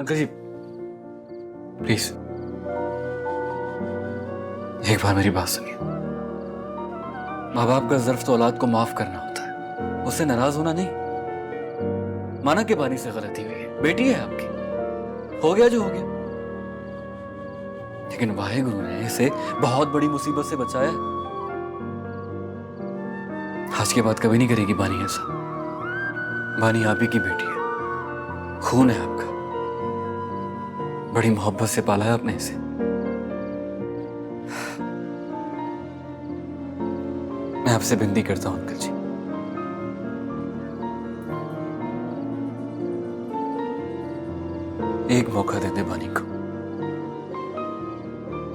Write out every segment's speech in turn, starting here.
Uncle ji please एक बार मेरी बात सुनिए। माँ बाप का ज़र्फ तो औलाद को माफ करना होता है, उससे नाराज होना नहीं। माना के बानी से गलती हुई है, बेटी है आपकी, हो गया जो हो गया, लेकिन वाहेगुरु ने इसे बहुत बड़ी मुसीबत से बचाया है। आज के बाद कभी नहीं करेगी बानी ऐसा। बानी आप ही की बेटी है, खून है आपका, बड़ी मोहब्बत से पाला है आपने इसे। मैं आपसे विनती करता हूं अंकल जी, एक मौका दे दे बानी को।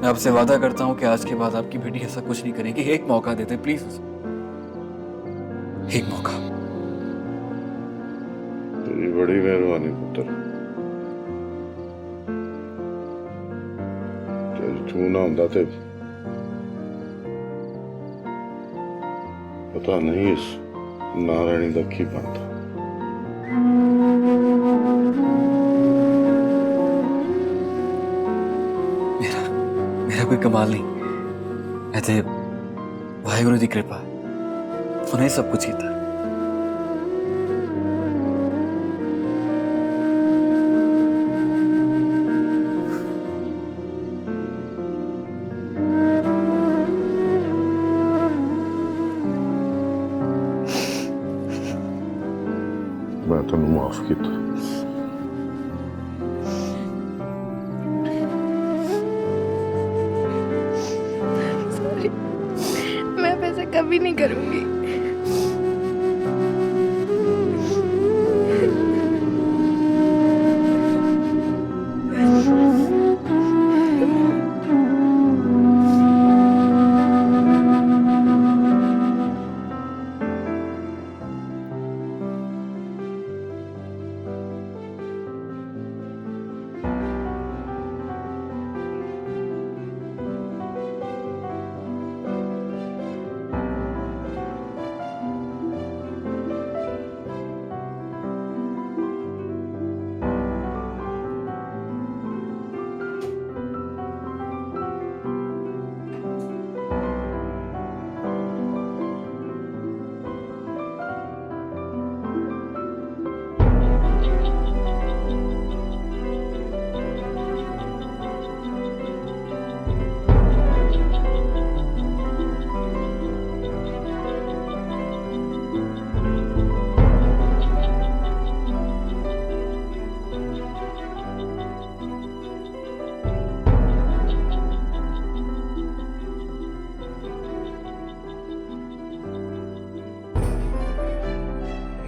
मैं आपसे वादा करता हूं कि आज के बाद आपकी बेटी ऐसा कुछ नहीं करेगी। एक मौका देते प्लीज, एक मौका। तेरी बड़ी मेहरबानी पुत्र। तू ना होंदा ते पता नहीं इस नारायणी दा की बनता। मेरा कोई कमाल नहीं, ऐसे वाहेगुरु की कृपा है, उन्हें सब कुछ कीता। मैं तेन माफ किया। मैं वैसे कभी नहीं करूंगी।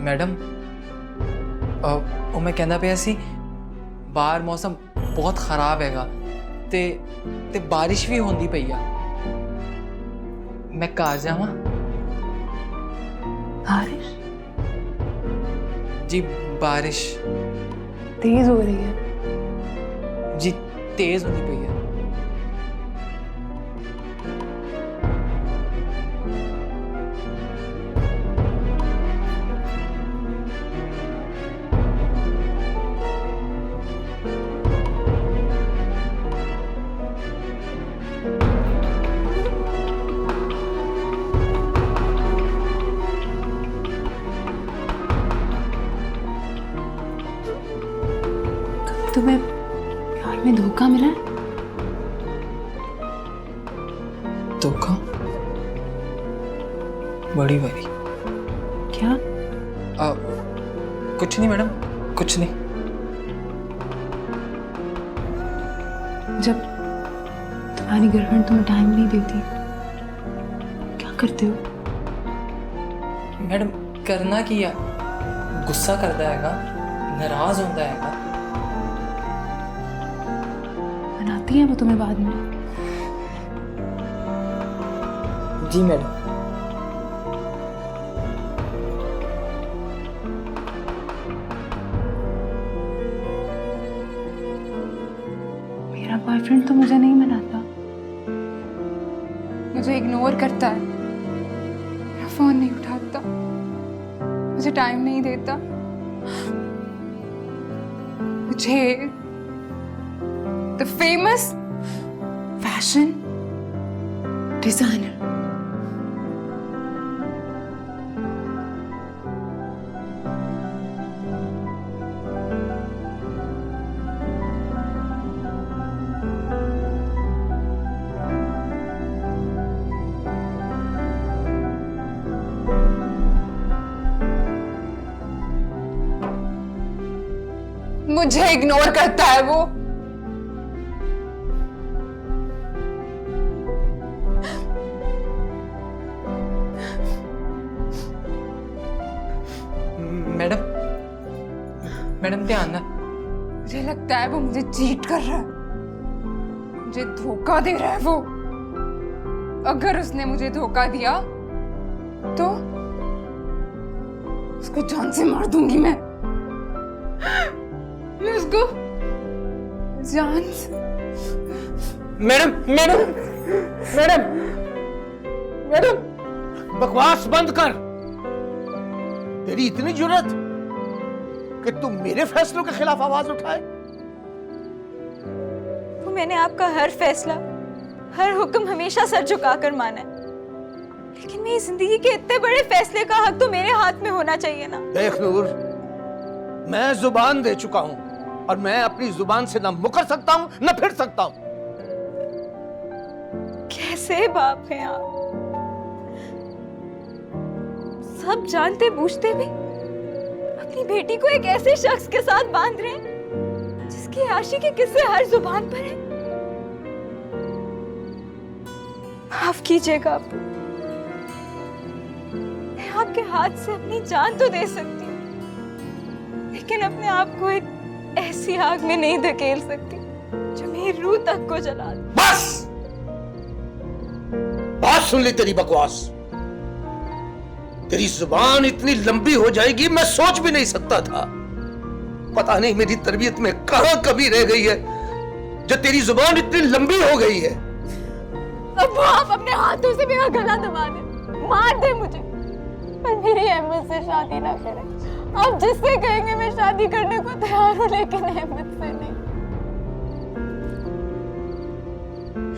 मैडम ਉਹ ਮੈਂ ਕਹਿੰਦਾ ਪਿਆ ਸੀ ਬਾਹਰ ਮੌਸਮ ਬਹੁਤ ਖਰਾਬ ਹੈਗਾ ਤੇ ਬਾਰਿਸ਼ ਵੀ ਹੁੰਦੀ ਪਈ ਆ। ਮੈਂ ਘਰ ਜਾਵਾਂ? बारिश जी बारिश तेज हो रही है। जी तेज होती पई है। तुम्हें प्यार में धोखा मिला है? धोखा? बड़ी बारी। क्या? कुछ नहीं मैडम, कुछ नहीं। जब तुम्हारी गर्लफ्रेंड तुम्हें टाइम नहीं देती क्या करते हो? मैडम करना की है, गुस्सा करता हैगा, नाराज होता हैगा। मनाती है वो तुम्हें बाद में? जी मैडम। मेरा बॉयफ्रेंड तो मुझे नहीं मनाता, मुझे इग्नोर करता है, मेरा फोन नहीं उठाता, मुझे टाइम नहीं देता, मुझे द फेमस फैशन डिजाइनर। मुझे इग्नोर करता है वो। मैडम मैडम ध्यान ना। मुझे लगता है वो मुझे चीट कर रहा है, मुझे धोखा दे रहा है वो। अगर उसने मुझे धोखा दिया तो उसको जान से मार दूंगी मैं उसको जान से। मैडम मैडम मैडम मैडम बकवास बंद कर। तेरी इतनी जुर्रत कि तुम मेरे फैसलों के खिलाफ आवाज उठाए। तो मैंने आपका हर फैसला, हर हुक्म हमेशा सर झुकाकर माना है, लेकिन मेरी जिंदगी के इतने बड़े फैसले का हक तो मेरे हाथ में होना चाहिए ना। देख नूर, मैं जुबान दे चुका हूं और मैं अपनी जुबान से ना मुकर सकता हूं ना फिर सकता हूं। कैसे बाप हैं आप? सब जानते बूझते भी अपनी बेटी को एक ऐसे शख्स के साथ बांध रहे हैं जिसकी आशिकी के किस्से हर जुबान पर है। माफ कीजिएगा आप, मैं आपके हाथ से अपनी जान तो दे सकती हूँ, लेकिन अपने आप को एक ऐसी आग में नहीं धकेल सकती जो मेरी रूह तक को जला दे। बस बात सुन ली तेरी बकवास। तेरी जुबान इतनी लंबी हो जाएगी मैं सोच भी नहीं सकता था। पता नहीं मेरी तरबियत में कहां कमी रह गई है जो तेरी जुबान इतनी लंबी हो गई है। अब वो आप अपने हाथों से मेरा गला दबा दे, मार दे मुझे, पर मेरी अहमद से शादी ना करें। आप जिससे कहेंगे मैं शादी करने को तैयार हूं, लेकिन अहमद से नहीं।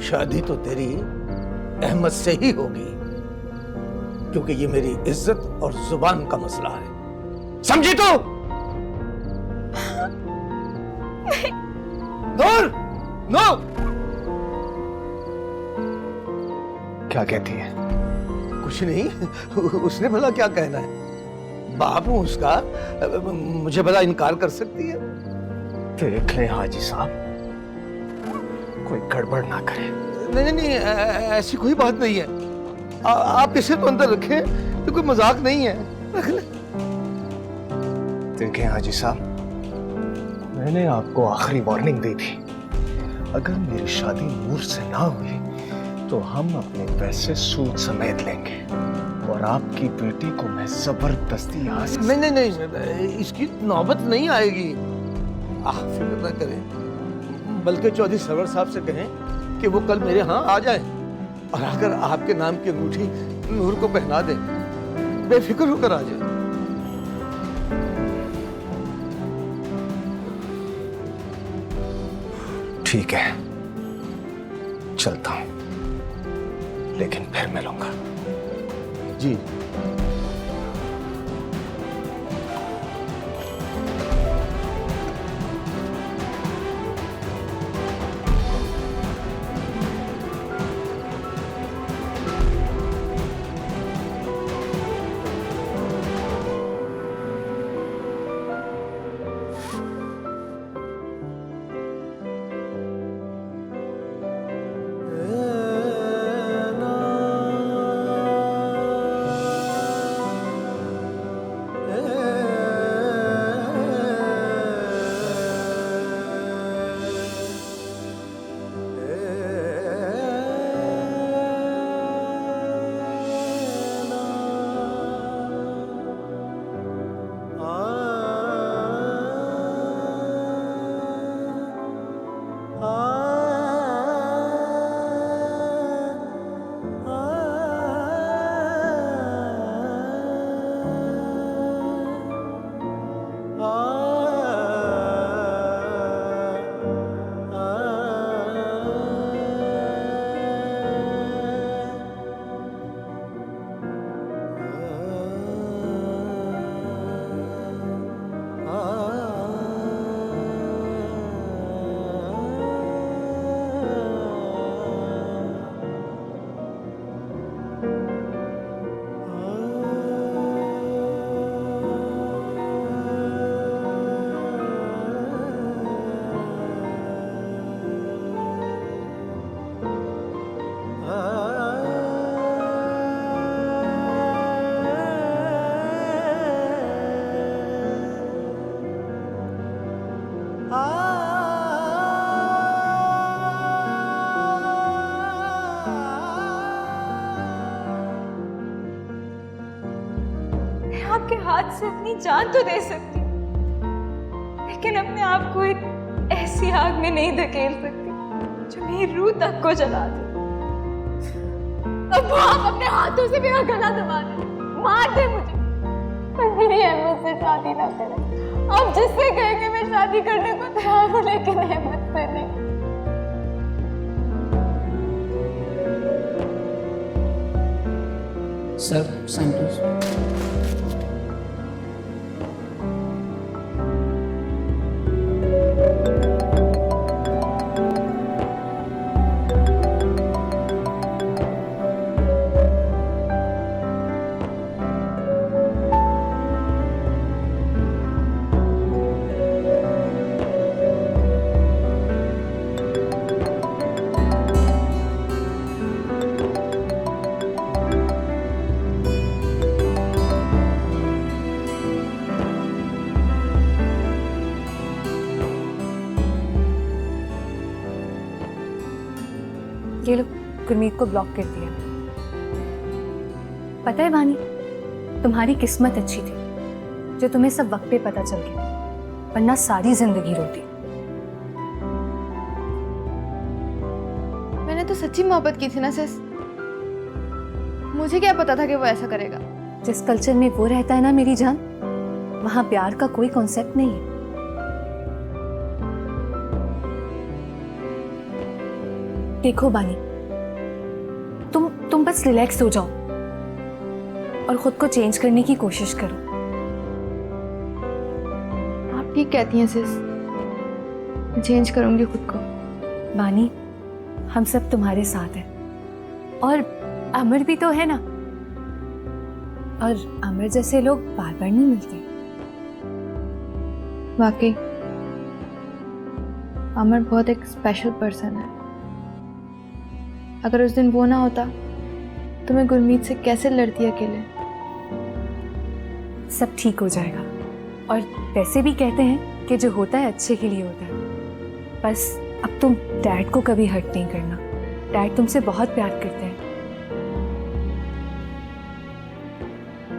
शादी तो तेरी अहमद से ही होगी, क्योंकि ये मेरी इज्जत और जुबान का मसला है। समझी तू? नूर, नो। क्या कहती है? कुछ नहीं, उसने भला क्या कहना है? बाप हूं उसका, मुझे भला इनकार कर सकती है? देख ले हाजी साहब, कोई गड़बड़ ना करे। नहीं नहीं, ऐसी कोई बात नहीं है। आप इसे तो अंदर रखें, तो कोई मजाक नहीं है। रख ले। देखें हाजी साहब, मैंने आपको आखिरी वार्निंग दी थी, अगर मेरी शादी नूर से ना हुई तो हम अपने पैसे सूद समेत लेंगे और आपकी बेटी को मैं जबरदस्ती यहाँ से। नहीं नहीं नहीं, इसकी नौबत नहीं आएगी। फिक्र ना करें, बल्कि चौधरी सरवर साहब से कहें कि वो कल मेरे यहाँ आ जाए और अगर आपके नाम की अंगूठी नूर को पहना दे, बेफिक्र होकर आ जाए। ठीक है, चलता हूं, लेकिन फिर मिलूंगा। जी। आपके हाथ से अपनी जान तो दे सकती हूँ, लेकिन अपने आप को एक ऐसी आग में नहीं धकेल सकती जो मेरी रूह तक को जला दे। अब वो आप अपने हाथों से मेरा गला दबा दे, मार दे मुझे, पर मेरी अहमद से शादी ना करें। आप जिससे कहेंगे मैं शादी करने को तैयार हूँ, लेकिन अहमद से नहीं। Sir sign please. ये लो, गुरमीत को ब्लॉक कर दिया। पता है वानी, तुम्हारी किस्मत अच्छी थी जो तुम्हें सब वक्त पे पता चल गया, वरना सारी जिंदगी रोती। मैंने तो सच्ची मोहब्बत की थी ना सिस, मुझे क्या पता था कि वो ऐसा करेगा। जिस कल्चर में वो रहता है ना मेरी जान, वहां प्यार का कोई कॉन्सेप्ट नहीं है। देखो बानी, तुम बस रिलैक्स हो जाओ और खुद को चेंज करने की कोशिश करो। आप ठीक कहती हैं सिस, मैं चेंज करूंगी खुद को। बानी, हम सब तुम्हारे साथ हैं, और अमर भी तो है ना, और अमर जैसे लोग बार बार नहीं मिलते। वाकई अमर बहुत एक स्पेशल पर्सन है। अगर उस दिन वो ना होता तो मैं गुरमीत से कैसे लड़ती अकेले। सब ठीक हो जाएगा, और वैसे भी कहते हैं कि जो होता है अच्छे के लिए होता है। बस अब तुम डैड को कभी हर्ट नहीं करना, डैड तुमसे बहुत प्यार करते हैं।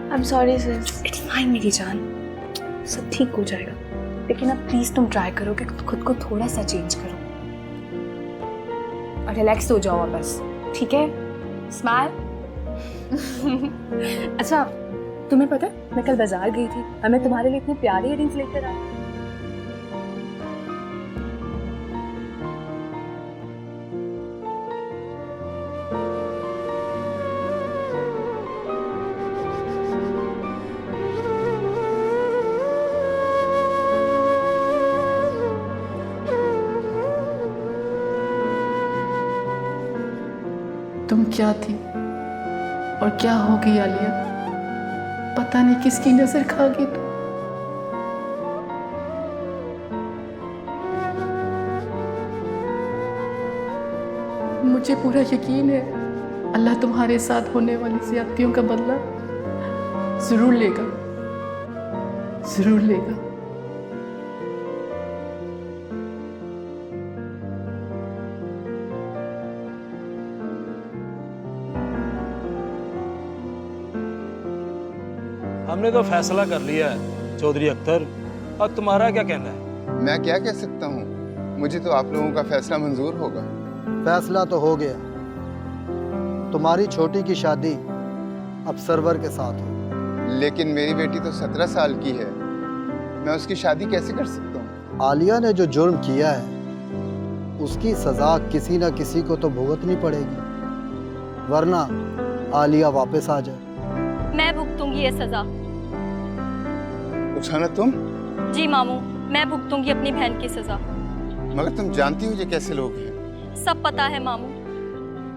I am sorry sis. It's fine मेरी जान, सब ठीक हो जाएगा, लेकिन अब प्लीज तुम ट्राई करो कि खुद को थोड़ा सा चेंज करो और रिलैक्स हो जाओ बस, ठीक है? स्माइल। अच्छा, तुम्हें पता है मैं कल बाजार गई थी और मैं तुम्हारे लिए इतने प्यारे इयररिंग्स लेकर आई। तुम क्या थी और क्या हो गई आलिया, पता नहीं किसकी नजर खा गई तुम। मुझे पूरा यकीन है अल्लाह तुम्हारे साथ होने वाली ज्यादतियों का बदला जरूर लेगा, जरूर लेगा। हमने तो फैसला कर लिया है चौधरी अख्तर, और तुम्हारा क्या कहना है? मैं क्या कह सकता हूँ, मुझे तो आप लोगों का फैसला मंजूर होगा। फैसला तो हो गया, तुम्हारी छोटी की शादी अब सरवर के साथ हो। लेकिन मेरी बेटी तो 17 साल की है, मैं उसकी शादी कैसे कर सकता हूँ? आलिया ने जो जुर्म किया है उसकी सजा किसी ना किसी को तो भुगतनी पड़ेगी, वरना आलिया वापस आ जाए। मैं भुगतूंगी ये सजा। रुखसाना तुम? जी मामू, मैं भुगतूंगी अपनी बहन की सजा। मगर तुम जानती हो ये कैसे लोग हैं? सब पता है मामू,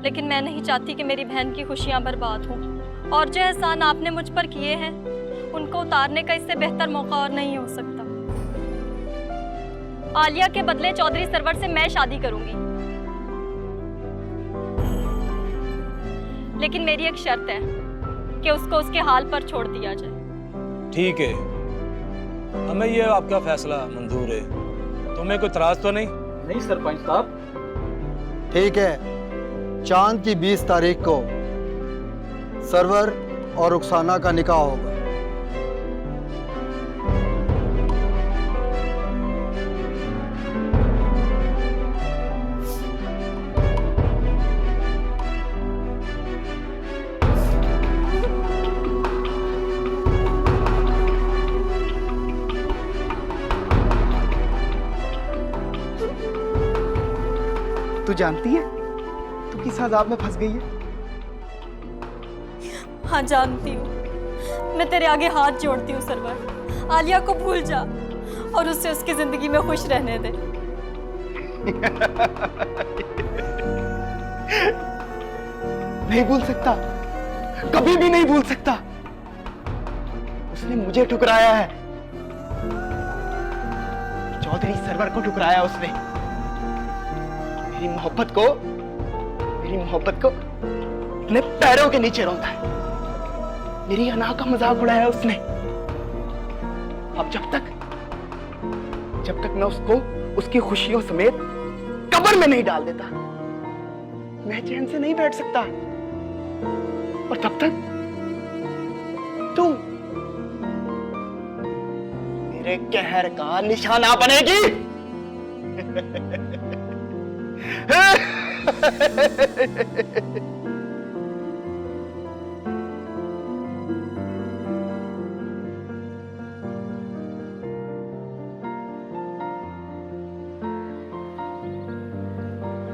लेकिन मैं नहीं चाहती कि मेरी बहन की खुशियां बर्बाद हों, और जो एहसान आपने मुझ पर किए हैं उनको उतारने का इससे बेहतर मौका और नहीं हो सकता। आलिया के बदले चौधरी सरवर से मैं शादी करूंगी, लेकिन मेरी एक शर्त है कि उसको उसके हाल पर छोड़ दिया जाए। ठीक है, हमें ये आपका फैसला मंजूर है, तुम्हें कोई इतराज तो नहीं? नहीं सरपंच साहब। ठीक है, चांद की 20 तारीख को सरवर और रुखसाना का निकाह होगा। तू जानती है तू किस अजाब में फंस गई है? हाँ जानती हूँ। मैं तेरे आगे हाथ जोड़ती हूँ सरवर। आलिया को भूल जा और उससे उसकी जिंदगी में खुश रहने दे। नहीं भूल सकता, कभी भी नहीं भूल सकता। उसने मुझे ठुकराया है, चौधरी सरवर को ठुकराया उसने। मेरी मोहब्बत को अपने पैरों के नीचे रौंदा है। मेरी अना का मजाक उड़ाया उसने। अब जब तक मैं उसको उसकी खुशियों समेत कब्र में नहीं डाल देता, मैं चैन से नहीं बैठ सकता। और तब तक तू मेरे कहर का निशाना बनेगी।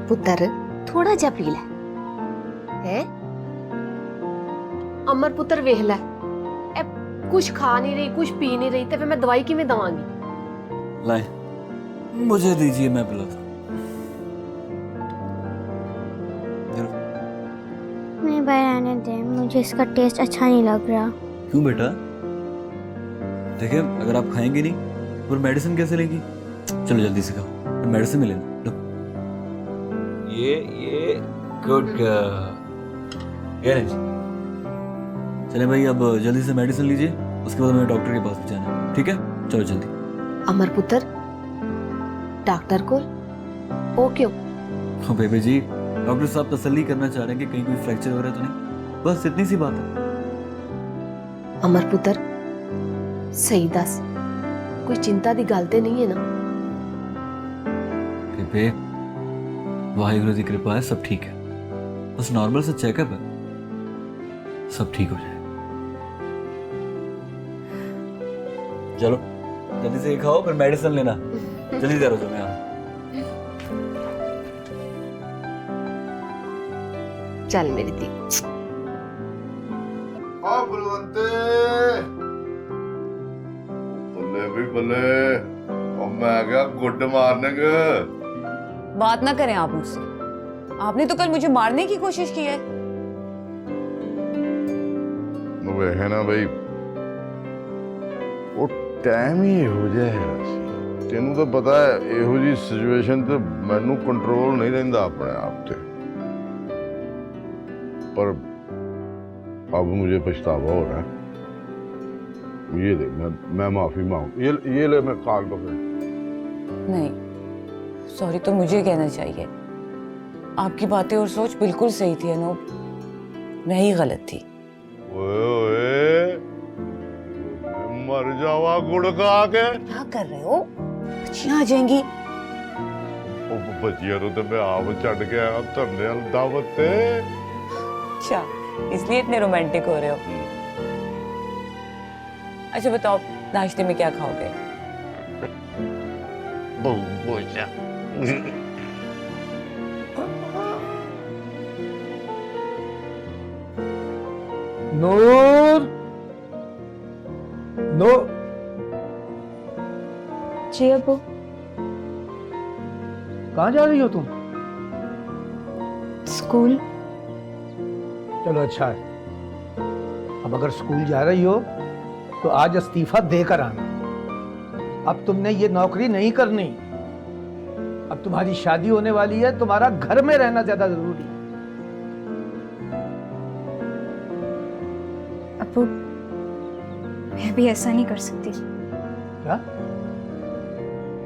पुत्र थोड़ा जा पी ले है। अमर पुत्र वेख ले, कुछ खा नहीं रही कुछ पी नहीं रही, तो फिर मैं दवाई किवें दवांगी? लाए मुझे दीजिए, मैं पिलाता हूं। नहीं भाई रहने दे, मुझे इसका टेस्ट अच्छा नहीं लग रहा। क्यों बेटा? देखिए अगर आप खाएंगे नहीं फिर मेडिसिन कैसे लेंगी? चलो जल्दी से खाओ, मेडिसिन में लेना। लो ये गुड गर्ल। चले भाई अब जल्दी से मेडिसिन लीजिए, उसके बाद हमें डॉक्टर के पास भी जाना है, ठीक है? चलो जल्दी। अमर पुत्र डॉक्टर को ओ क्यों? हाँ बेबी जी, डॉक्टर साहब तसल्ली करना चाह रहे हैं कि कहीं कोई फ्रैक्चर वगैरह तो नहीं, बस इतनी सी बात है। अमर पुत्र सही दस, कोई चिंता दी गल ते नहीं है ना? बेबे वाहिगुरु की कृपा है, सब ठीक है, बस नॉर्मल से चेकअप है, सब ठीक हो जाए। चलो जल्दी से ये खाओ फिर मेडिसिन लेना, जल्दी तैयार हो जाओ। मैं आ चल मेरी दी। हाँ बलवंते, बल्ले भी बल्ले, और मैं क्या गुड मॉर्निंग। बात ना करें आप मुझसे, आपने तो कल मुझे मारने की कोशिश की है। वे है ना भाई, वो टाइम ही हो जाए। तेनू तो पता है एहो जी सिचुएशन ते मैनू कंट्रोल नहीं रहंदा अपने आप ते, पर अब मुझे पछतावा हो रहा है। ये देख, मैं माफी मांग, ये ले, मैं काल पकड़। नहीं सॉरी तो मुझे कहना चाहिए, आपकी बातें और सोच बिल्कुल सही थी अनूप, मैं ही गलत थी। ओए मर जावा गुड़ खा के। क्या कर रहे हो? बच्चियां आ जाएंगी। बच्चियां तो मैं आप चढ़ के आया धरने वाली दावत पे। अच्छा इसलिए इतने रोमांटिक हो रहे हो। अच्छा बताओ नाश्ते में क्या खाओगे? नूर, नूर। जी अबू। कहाँ जा रही हो तुम? स्कूल। चलो अच्छा है, अब अगर स्कूल जा रही हो तो आज इस्तीफा देकर आना। अब तुमने ये नौकरी नहीं करनी, अब तुम्हारी शादी होने वाली है, तुम्हारा घर में रहना ज्यादा जरूरी है। अबू मैं भी ऐसा नहीं कर सकती। क्या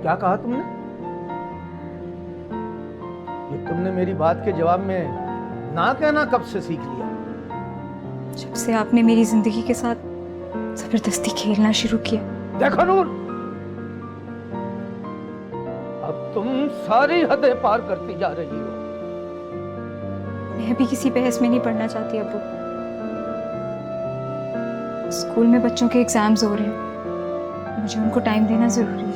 क्या कहा तुमने? ये तुमने मेरी बात के जवाब में ना कहना कब से सीख लिया? जब से आपने मेरी जिंदगी के साथ जबरदस्ती खेलना शुरू किया। देखो नूर, अब तुम सारी हदें पार करती जा रही हो। मैं भी किसी बहस में नहीं पढ़ना चाहती अबू। स्कूल में बच्चों के एग्जाम्स हो रहे हैं, मुझे उनको टाइम देना जरूरी है।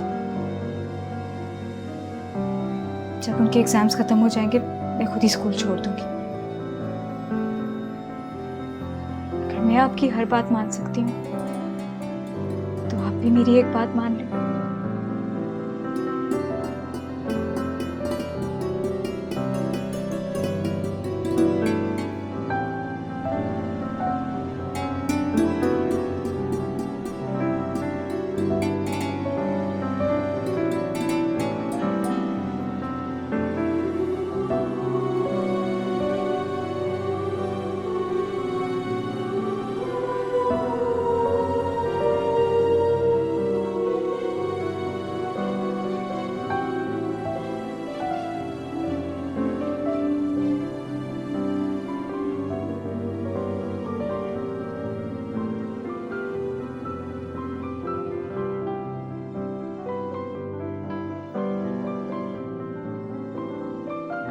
जब उनके एग्जाम्स खत्म हो जाएंगे मैं खुद ही स्कूल छोड़ दूंगी। अगर मैं आपकी हर बात मान सकती हूँ तो आप भी मेरी एक बात मान लें।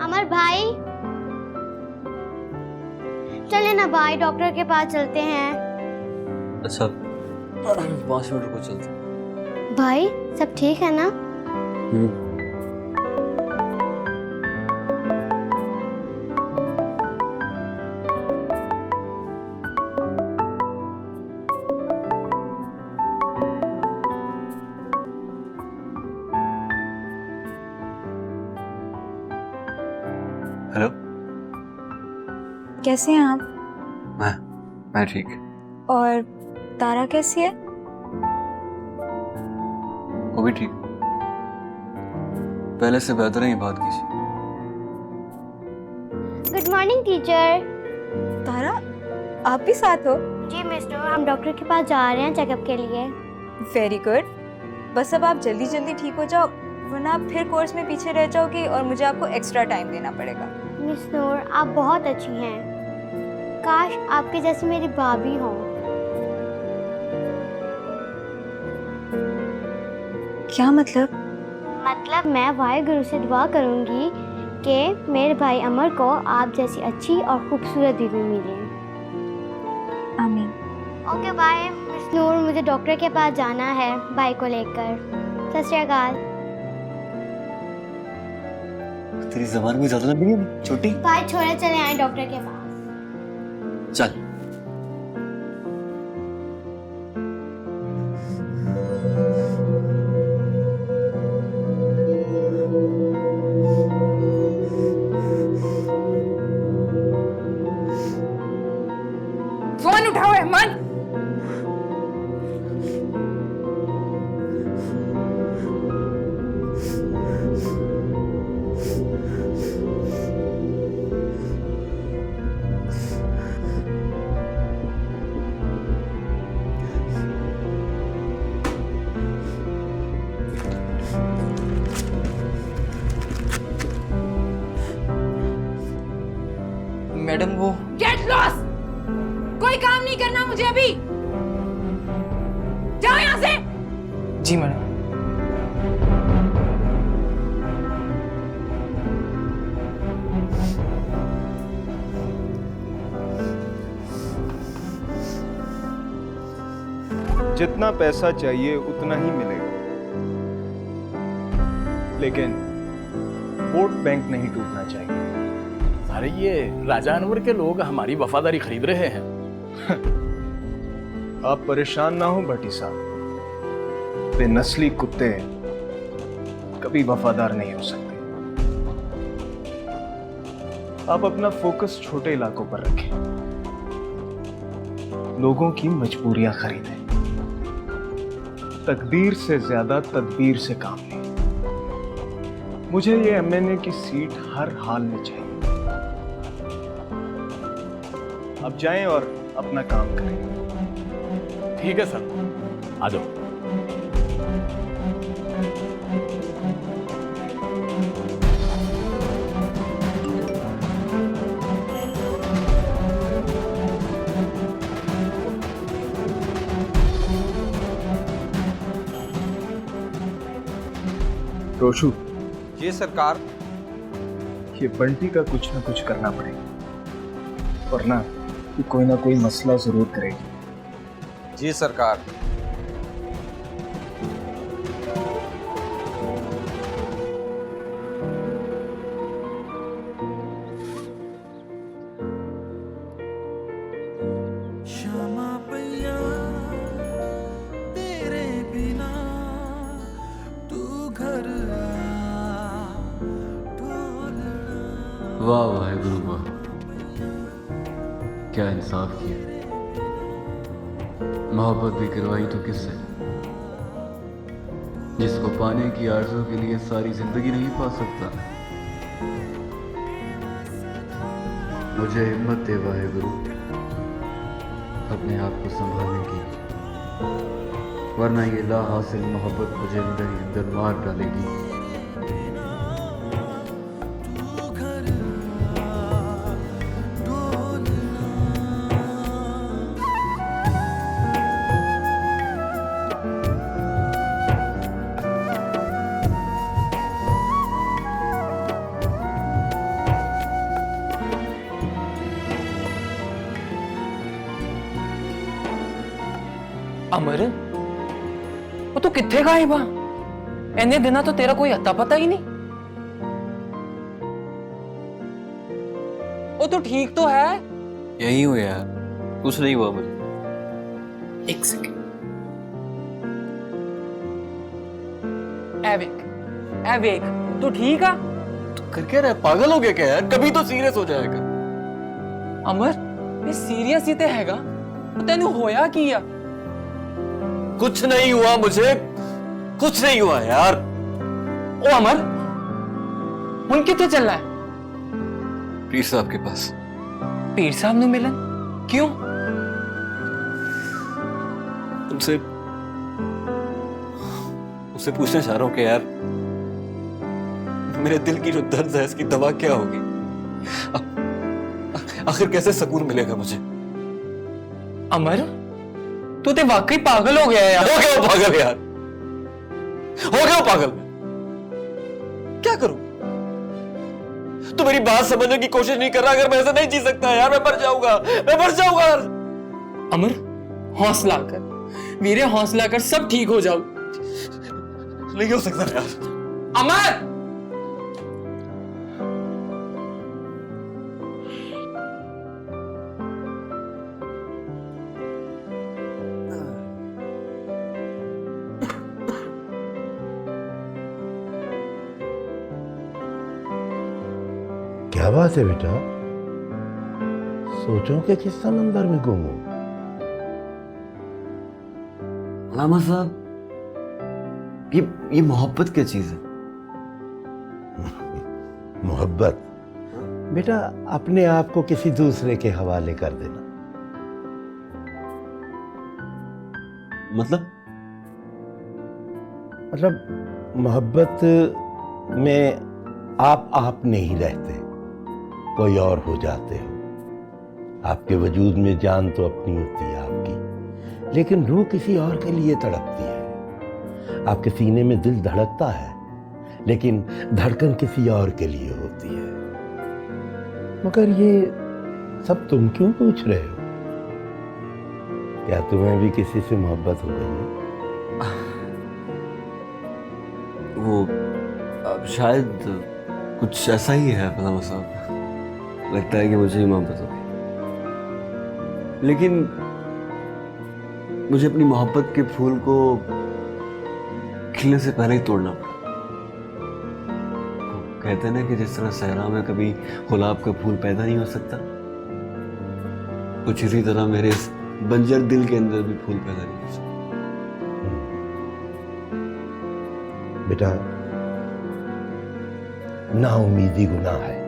अमर भाई, चले ना भाई, डॉक्टर के पास चलते हैं। अच्छा 5 मिनट रुको, चलते। भाई सब ठीक है ना? हेलो, कैसे हैं आप? मैं ठीक। और तारा कैसी है? वो भी ठीक, पहले से बेहतर ही बात की। Good morning teacher. तारा आप भी साथ हो? जी मिस नूर, हम डॉक्टर के पास जा रहे हैं चेकअप के लिए। Very good. बस अब आप जल्दी जल्दी ठीक हो जाओ, वरना आप फिर कोर्स में पीछे रह जाओगी और मुझे आपको एक्स्ट्रा टाइम देना पड़ेगा। मिस नूर आप बहुत अच्छी हैं, काश आपके जैसी मेरी भाभी हो। क्या मतलब? मतलब मैं वाहिगुरु से दुआ करूंगी कि मेरे भाई अमर को आप जैसी अच्छी और खूबसूरत बीवी मिले। आमीन। ओके बाय मिस नूर, मुझे डॉक्टर के पास जाना है भाई को लेकर। सत श्री अकाल। तेरी ज़बान में ज़्यादा लंबी है छोटी। भाई छोड़े चले आए डॉक्टर के पास। चल। फोन उठाओ अहमद। मैडम वो गेट लॉस्ट, कोई काम नहीं करना मुझे अभी, जाओ यहाँ से। जी मैडम। जितना पैसा चाहिए उतना ही मिलेगा, लेकिन वोट बैंक नहीं टूटना चाहिए। अरे ये राजा अनवर के लोग हमारी वफादारी खरीद रहे हैं। आप परेशान ना हो भट्टी साहब, बेनस्ली कुत्ते कभी वफादार नहीं हो सकते। आप अपना फोकस छोटे इलाकों पर रखें, लोगों की मजबूरियां खरीदें, तकदीर से ज्यादा तदबीर से काम लें। मुझे ये एमएनए की सीट हर हाल में चाहिए। अब जाएं और अपना काम करें। ठीक है सर, आ जाओ। रोशू। जी सरकार। ये बंटी का कुछ ना कुछ करना पड़ेगा, वरना कि कोई ना कोई मसला जरूर करेगी। जी सरकार। क्षमा पैया तेरे बिना तू घर वाह वाह गुरु वाह, क्या इंसाफ किया। मोहब्बत भी करवाई तो किससे, जिसको पाने की आरज़ू के लिए सारी जिंदगी नहीं पा सकता। मुझे हिम्मत दे वाहे गुरु अपने आप को संभालने की, वरना ये ला हासिल मोहब्बत मुझे अंदर ही अंदर मार डालेगी। अमर वो तू किथे गायब आ? इन्ने दिना तो तेरा कोई अता पता ही नहीं। वो तू ठीक तो है? यही हो यार, कुछ नहीं हुआ मुझे। एक सेकंड, एविक तू ठीक आ? तू कर क्या रहा है, पागल हो गया क्या यार? कभी तो सीरियस हो जाएगा। अमर ये सीरियस ही ते हैगा, तेनू होया की आ? कुछ नहीं हुआ मुझे, कुछ नहीं हुआ यार। ओ अमर हुन किथे चलना है? पीर साहब के पास। पीर साहब नु मिलन क्यों? उनसे पूछना चाह रहा हूं कि यार मेरे दिल की जो दर्द है इसकी दवा क्या होगी? आखिर कैसे सुकून मिलेगा मुझे? अमर तू ते वाकई पागल हो गया यार। हो गया पागल यार, हो गया पागल। क्या करूं? तू मेरी बात समझने की कोशिश नहीं कर रहा। अगर मैं ऐसे नहीं जी सकता यार, मैं मर जाऊंगा, मैं मर जाऊंगा। अमर हौसला कर वीरे, हौसला कर, सब ठीक हो जाओ। नहीं हो सकता यार। अमर क्या बात है बेटा? सोचो कि किस समंदर में गुम हो। लामा साहब ये मोहब्बत क्या चीज है? मोहब्बत बेटा अपने आप को किसी दूसरे के हवाले कर देना। मतलब मोहब्बत में आप नहीं रहते, कोई और हो जाते हो। आपके वजूद में जान तो अपनी होती है आपकी, लेकिन रूह किसी और के लिए तड़पती है। आपके सीने में दिल धड़कता है, लेकिन धड़कन किसी और के लिए होती है। मगर ये सब तुम क्यों पूछ रहे हो? क्या तुम्हें भी किसी से मोहब्बत हो गई है? वो शायद कुछ ऐसा ही है लामा साहब। लगता है कि मुझे ही मोहब्बत हो गई, लेकिन मुझे अपनी मोहब्बत के फूल को खिलने से पहले ही तोड़ना पड़ा। कहते हैं ना कि जिस तरह सहरा में कभी गुलाब का फूल पैदा नहीं हो सकता, कुछ इसी तरह मेरे इस बंजर दिल के अंदर भी फूल पैदा नहीं हो सकता। बेटा नाउमीदी गुनाह है।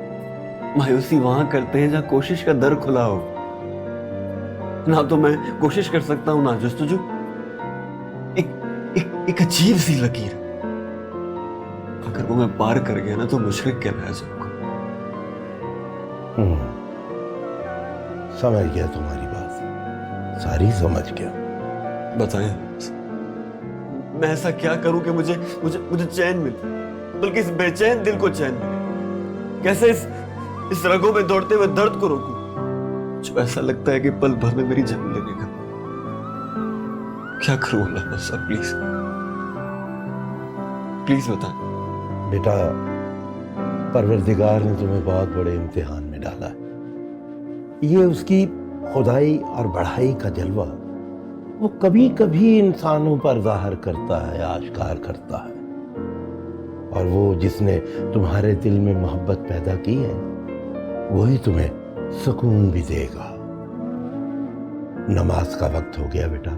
मायूसी वहां करते हैं जहां कोशिश का दर खुला हो। ना तो मैं कोशिश कर सकता हूं, ना जस्तजू। एक अजीब सी लकीर, अगर वो मैं पार कर गया ना तो मुशरिक कहलाया जाऊंगा। समझ गया तुम्हारी बात, सारी समझ गया। बताएं मैं ऐसा क्या करूं कि मुझे मुझे मुझे चैन मिले, बल्कि इस बेचैन दिल को चैन मिले। कैसे इस रगों में दौड़ते हुए दर्द को रोकूं जो ऐसा लगता है कि पल भर में मेरी जान ले लेगा। क्या करूं अल्लाह साहब, प्लीज प्लीज बता। बेटा परवरदिगार ने तुम्हें बहुत बड़े इम्तिहान में डाला है। ये उसकी खुदाई और बढ़ाई का जलवा वो कभी कभी इंसानों पर जाहिर करता है, आश्कार करता है। और वो जिसने तुम्हारे दिल में मोहब्बत पैदा की है वही तुम्हें सुकून भी देगा। नमाज का वक्त हो गया बेटा,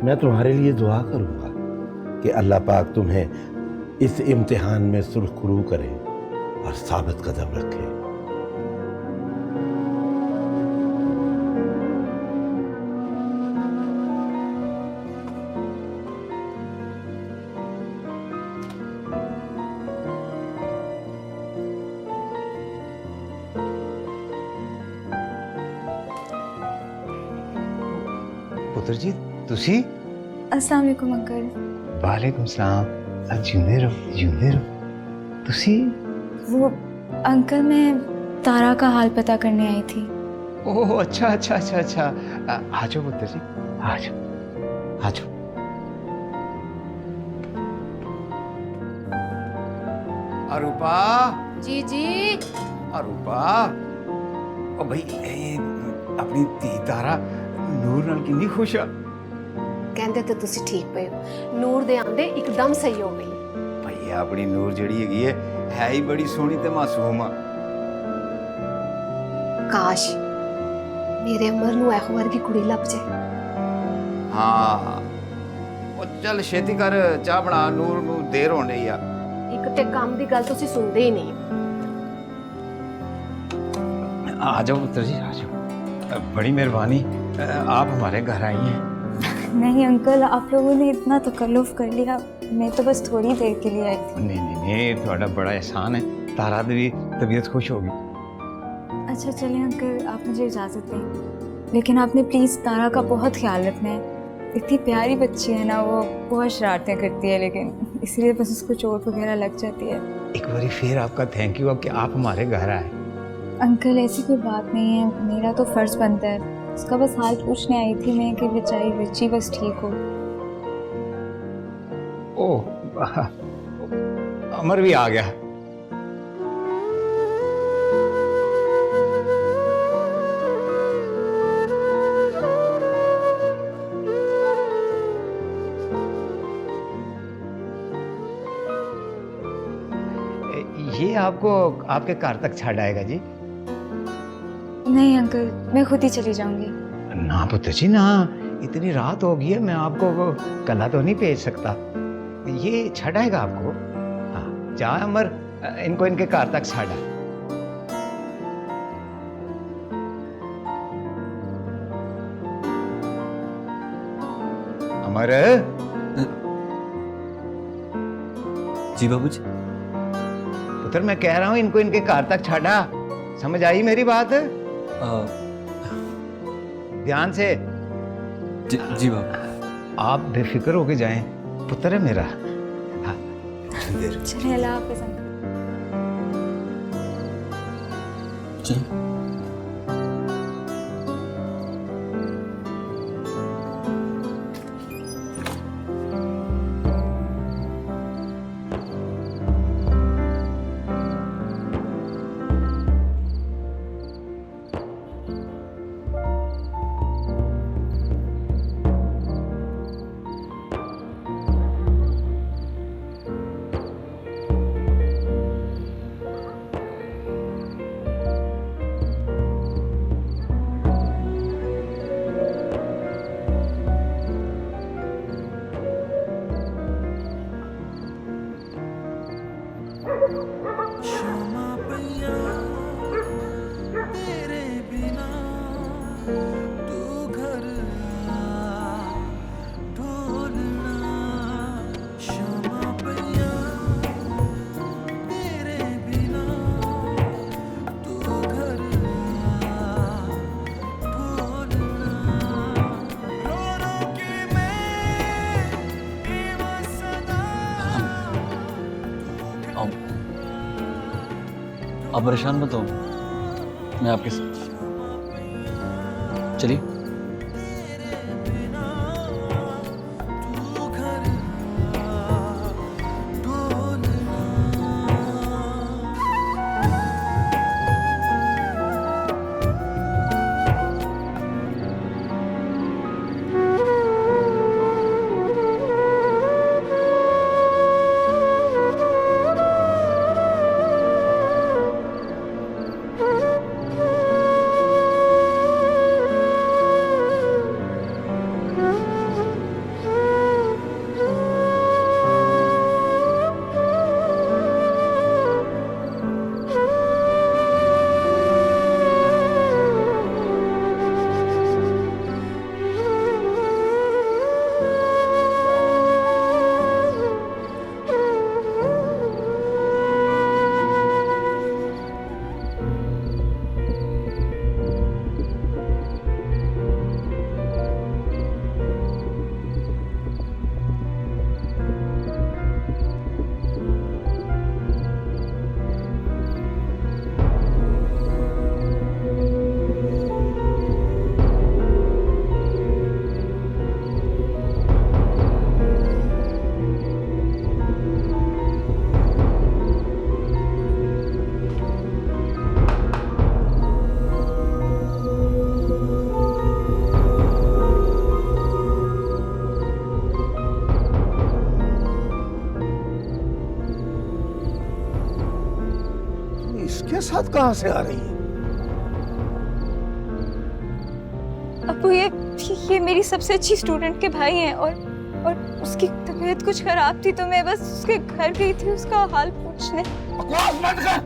मैं तुम्हारे लिए दुआ करूंगा कि अल्लाह पाक तुम्हें इस इम्तिहान में सुरखरू करे और साबित कदम रखे। पुत्र जी तुसी अस्सलाम वालेकुम अंकल। वालेकुम सलाम। जिंदे रहो तुसी। वो अंकल मैं तारा का हाल पता करने आई थी। ओह अच्छा अच्छा अच्छा अच्छा। आ जाओ पुत्र जी, आ जाओ आ जाओ। अरूपा। जी जी। अरूपा ओ भाई अपनी धी तारा ਨੂਰ ਨਾਲ ਕਿੰਨੀ ਖੁਸ਼ ਆ। ਕਹਿੰਦੇ ਤੇ ਤੁਸੀਂ ਠੀਕ ਪਏ ਹੋ। ਨੂਰ ਦੇ ਆਂਦੇ ਇੱਕਦਮ ਸਹੀ ਹੋ ਗਈ। ਭਈਆ ਆਪਣੀ ਨੂਰ ਜਿਹੜੀ ਹੈਗੀ ਹੈ ਹੀ ਬੜੀ ਸੋਹਣੀ ਤੇ ਮਾਸੂਮ ਆ। ਕਾਸ਼ ਮੇਰੇ ਅਮਰ ਨੂੰ ਇਹੋ ਵਰਗੀ ਕੁੜੀ ਲੱਭ ਜੇ। ਹਾਂ ਉਹ ਚੱਲ ਛੇਤੀ ਕਰ, ਚਾਹ ਬਣਾ, ਨੂਰ ਨੂੰ ਦੇਰ ਹੋਣ ਰਹੀ ਆ। ਇੱਕ ਤੇ ਕੰਮ ਦੀ ਗੱਲ ਤੁਸੀਂ ਸੁਣਦੇ ਹੀ ਨਹੀਂ। आ जाओ पुत्र जी, आ जाओ। बड़ी मेहरबानी, आप हमारे घर आई हैं। नहीं अंकल, आप लोगों ने इतना तकल्लुफ कर लिया, मैं तो बस थोड़ी देर के लिए आई थी। नहीं नहीं नहीं, थोड़ा बड़ा एहसान है। तारा दी तबीयत खुश होगी। अच्छा चलिए अंकल, आप मुझे इजाज़त दें, लेकिन आपने प्लीज़ तारा का बहुत ख्याल रखना है। इतनी प्यारी बच्ची है ना, वो बहुत शरारतें करती है, लेकिन इसलिए बस उसको चोट वगैरह लग जाती है। एक बार फिर आपका थैंक यू कि आप हमारे घर आए। अंकल ऐसी कोई बात नहीं है, मेरा तो फ़र्ज़ बनता है। उसका बस हाल पूछने आई थी मैं कि बेचारी बच्ची बस ठीक हो। ओह अमर भी आ गया। ये आपको आपके कार तक छाड़ आएगा जी। नहीं अंकल, मैं खुद ही चली जाऊंगी। ना पुत्र जी ना, इतनी रात हो गई है, मैं आपको कला तो नहीं भेज सकता। ये छड़ आएगा आपको। हाँ जा अमर, इनको इनके कार तक छाड़ा। अमर। जी बाबूजी। पुत्र मैं कह रहा हूं इनको इनके कार तक छाड़ा। समझ आई मेरी बात? ध्यान से। जी बाबू। आप बेफिक्र होके जाएं, पुत्र है मेरा। हाँ चलिए, अल्लाह हाफ़िज़ अंकल। चलिए। क्षमा पैया तेरे बिना तू घर आ ढोलना। क्षमा पैया तेरे बिना तू घर आ ढोलना। रो रो के मैं बेवसदा। आप परेशान मत हो, मैं आपके साथ। चलिए। साथ कहां से आ रही है? अबू ये मेरी सबसे अच्छी स्टूडेंट के भाई हैं और उसकी तबीयत कुछ खराब थी तो मैं बस उसके घर गई थी उसका हाल पूछने। बकवास मत कर।